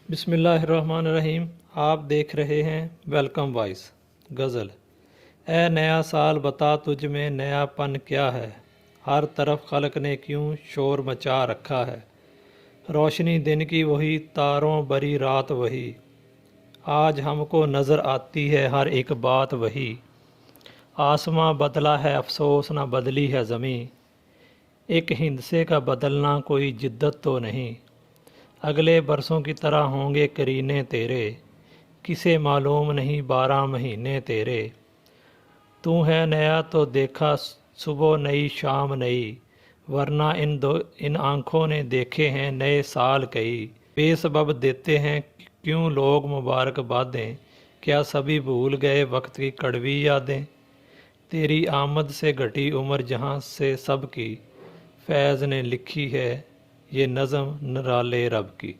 बिस्मिल्लाहिर्रहमानिर्रहीम। आप देख रहे हैं वेलकम वॉइस। गज़ल। ए नया साल बता तुझ में नयापन क्या है, हर तरफ खल्क ने क्यों शोर मचा रखा है। रोशनी दिन की वही, तारों भरी रात वही, आज हमको नज़र आती है हर एक बात वही। आसमां बदला है अफसोस न बदली है ज़मीं, एक हिंदसे का बदलना कोई जिद्दत तो नहीं। अगले बरसों की तरह होंगे करीने तेरे, किसे मालूम नहीं 12 महीने तेरे। तू है नया तो देखा सुबह नई शाम नई, वरना इन आँखों ने देखे हैं नए साल कई। बेसबब देते हैं क्यों लोग मुबारकबादें, क्या सभी भूल गए वक्त की कड़वी यादें। तेरी आमद से घटी उम्र जहाँ से सब की, फैज़ ने लिखी है ये नज़म निराले रब की।